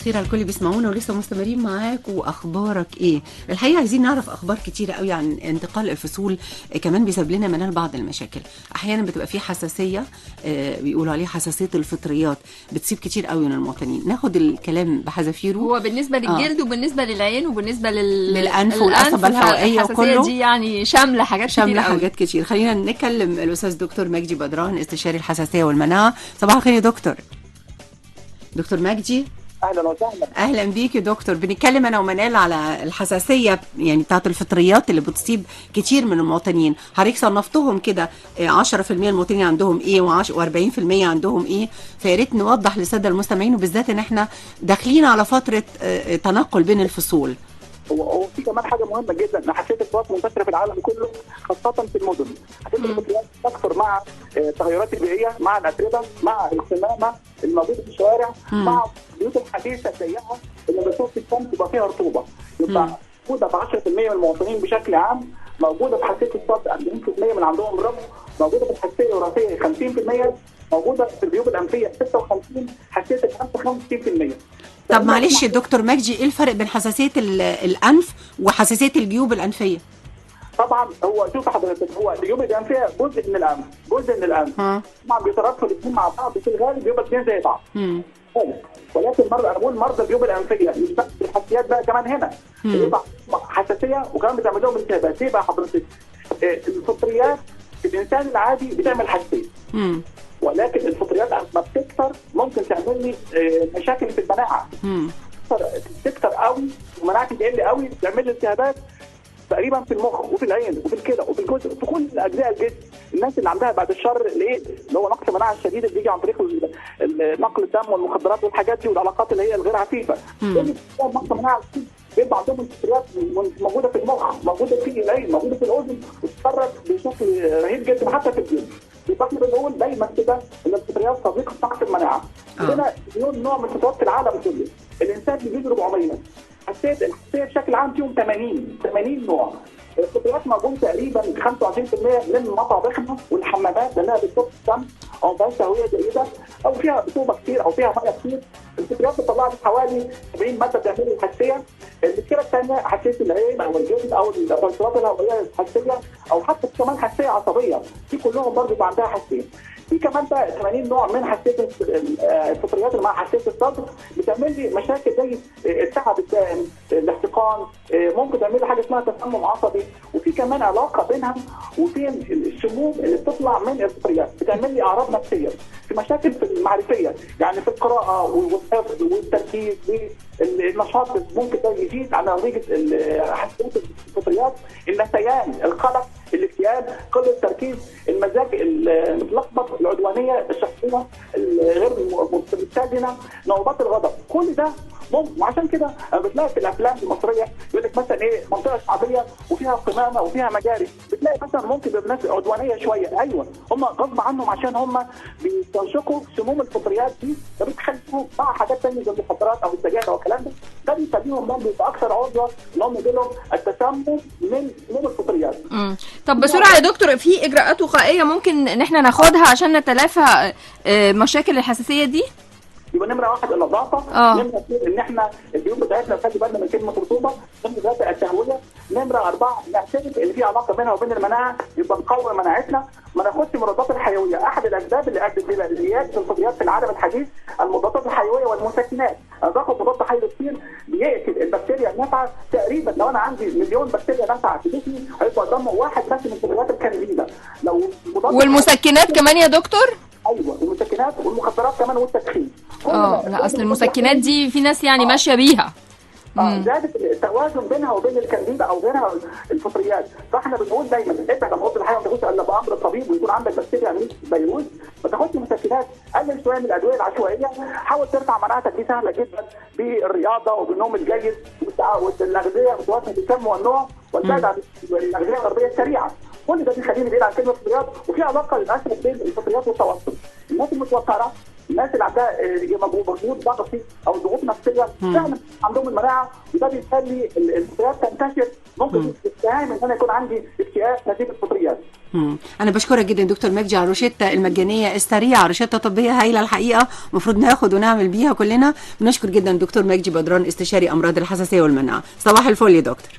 الخير على الكل اللي بيسمعونا ولسه مستمرين معاك. واخبارك ايه؟ الحقيقه عايزين نعرف اخبار كتيره قوي عن انتقال الفصول، كمان بيسبب لنا منال بعض المشاكل. احيانا بتبقى في حساسيه، بيقولوا عليها حساسيه الفطريات، بتصيب كتير قوي من المواطنين. ناخد الكلام بحذافيره. هو بالنسبه للجلد وبالنسبه للعين وبالنسبه للانف والقصبه الهوائيه وكله دي يعني شامله حاجات كتير. خلينا نكلم الاستاذ دكتور مجدي بدران، استشاري الحساسيه والمناعه. صباح الخير يا دكتور مجدي. اهلا وسهلا. اهلا بيك يا دكتور. بنتكلم انا ومنال على الحساسيه يعني بتاعه الفطريات اللي بتصيب كتير من المواطنين. حضرتك صنفتهم كده 10% المواطنين عندهم ايه و40% عندهم ايه، فيا ريت نوضح للساده المستمعين، وبالذات ان احنا داخلين على فتره تنقل بين الفصول. هو في كمان حاجه مهمه جدا، ان حساسيه الفطريات منتشره في العالم كله خاصه في المدن. حساسيه الفطريات تكثر مع التغيرات البيئيه، مع الاتربه، مع القمامه الموجوده في الشوارع، مع البيوت الحديثه الضيقه اللي بتشوف في الشمس تبقى فيها رطوبه. يبقى موجوده في 10% من المواطنين بشكل عام، موجوده في حساسيه الصدر 40% من عندهم رب، موجوده في الحساسيه الوراثيه 50%، موجوده في الجيوب الانفيه 56%، حساسيه الانف 65%. طب معلش دكتور مجدي، ايه الفرق بين حساسيه الانف وحساسيه الجيوب الانفيه؟ طبعا هو شوف حضرتك، هو الجيوب الانفيه جزء من الانف طبعا بيترابطوا الاثنين مع بعض، في الغالب بيبقى الاثنين زي بعض. ولكن انا بقول مرضى الجيوب الانفيه مش بس الحساسيات بقى، كمان هنا بيبقى حساسيه وكمان بتعمل لهم التهابات. ليه بقى حضرتك؟ الفطريات في الانسان العادي بتعمل حساسيه، ولكن الفطريات ما بتكتر ممكن تعمل لي مشاكل في المناعه. تكتر قوي ومناعتي تقل قوي، تعمل لي التهابات تقريبا في المخ وفي العين وفي الكلى وفي الجزء، في كل اجزاء الجسم. الناس اللي عندها بعد الشر الايدز اللي هو نقص المناعه الشديد اللي بيجي عن طريق نقل الدم والمخدرات والحاجات دي والعلاقات اللي هي الغير عفيفه، نقص المناعه بيبقى عندهم الفطريات موجوده في المخ، موجوده في العين، موجوده في الاذن، وتتفرج بشكل رهيب جدا حتى في الجلد. يبقى احنا بنقول دايما كده ان الفطريات صديقه نقص المناعه. عندنا مليون نوع من الفطريات في العالم كله، الانسان بيجيب 400. الحساسيه بشكل عام فيهم 80 نوع. الفطريات موجود تقريبا 25% من مطابخنا والحمامات، لانها بتصب الشمس او فيها تهويه جيده او فيها رطوبه كتير او فيها ميه كتير. الفطريات بتطلع لي حوالي 70 ماده بتعمل لي الحساسيه. المشكله الثانيه حساسيه العين او الجلد او الفلترات الهوائيه الحساسيه، او حتى كمان حساسيه عصبيه، دي كلهم برضه بيبقى عندها حساسيه. في كمان بقى 80 نوع من حساسيه الفطريات اللي مع حساسيه الصدر بتعمل لي مشاكل زي التعب الدائم، الاحتقان، ممكن تعمل لي حاجه اسمها تسمم عصبي. وفي كمان علاقه بينها وبين السموم اللي بتطلع من الفطريات، بتعمل لي اعراض نفسيه، في مشاكل في المعرفيه، يعني في القراءه والحفظ والتركيز والنشاط ممكن ده يزيد على نتيجه حساسيه الفطريات، النسيان، القلق، الاكتئاب، قله التركيز، المزاج المتلخبط، العدوانيه الشخصيه الغير متزنه، نوبات الغضب، كل ده ممكن. وعشان كده بتلاقي في الافلام المصريه يقول لك مثلا ايه، منطقه شعبيه وفيها قمامه وفيها مجاري، بتلاقي مثلا ممكن يبقى ناس عدوانيه شويه. ايوه، هم غصب عنهم عشان هم بيستنشقوا سموم الفطريات دي، فبتخليهم مع حاجات ثانيه زي المخدرات او السجاير او الكلام ده بيخليهم برضه يبقى اكثر عرضه ان هم يجي لهم التسمم من سموم الفطريات. طب بسرعه يا دكتور، في اجراءات وقائيه ممكن ان احنا ناخدها عشان نتلافى مشاكل الحساسيه دي؟ يبقى نمره 1 النظافه، نمره 2 ان احنا البيوت بتاعتنا نخلي بالنا من كلمه رطوبه، نمره 3 التهويه، نمره 4 نعترف ان في علاقه بينها وبين المناعه، يبقى نقوي مناعتنا، ما ناخدش المضادات الحيويه. احد الاسباب اللي ادت الى زياده الفطريات في العالم الحديث المضادات الحيويه والمسكنات. انا باخد مضاد حيوي كتير بيقتل البكتيريا النافعه تقريبا. لو انا عندي مليون بكتيريا نافعه في جسمي هيبقى قدامه واحد بس من الفطريات الكاملين. لو والمسكنات كمان يا دكتور؟ ايوه، المسكنات والمخدرات كمان والتدخين. لا اصل المسكنات دي في ناس يعني ماشيه بيها. زادت التوازن بينها وبين الكانديدا او بينها الفطريات. فاحنا بنقول دايما ابعد عن اوضه الحياه ما تاخدش الا بامر الطبيب، ويكون عندك بكتيريا مش فيروس، ما تاخدش مسكنات، قلل شويه من الادويه العشوائيه، حاول ترفع مناعتك، دي سهله جدا بالرياضه وبالنوم الجيد والاغذيه متوازنه الدسم والنوع، والبعد عن الاغذيه الغربيه السريعه. كل ده بيخليني بعيد عن كلمه فطريات. وفي علاقه للاسف بين الفطريات والتوتر. الناس المتوتره الناس اللي عندها مجهود ضغطي او ضغوط نفسيه فعلا عندهم المناعه، وده بيخلي الفطريات تنتشر. ممكن تتهم ان انا يكون عندي اكتئاب نتيجه الفطريات. انا بشكرك جدا دكتور مجدي على الروشته المجانيه السريعه، روشته طبيه هايله الحقيقه، المفروض ناخد ونعمل بيها كلنا. بنشكر جدا دكتور مجدي بدران، استشاري امراض الحساسيه والمناعه. صباح الفل يا دكتور.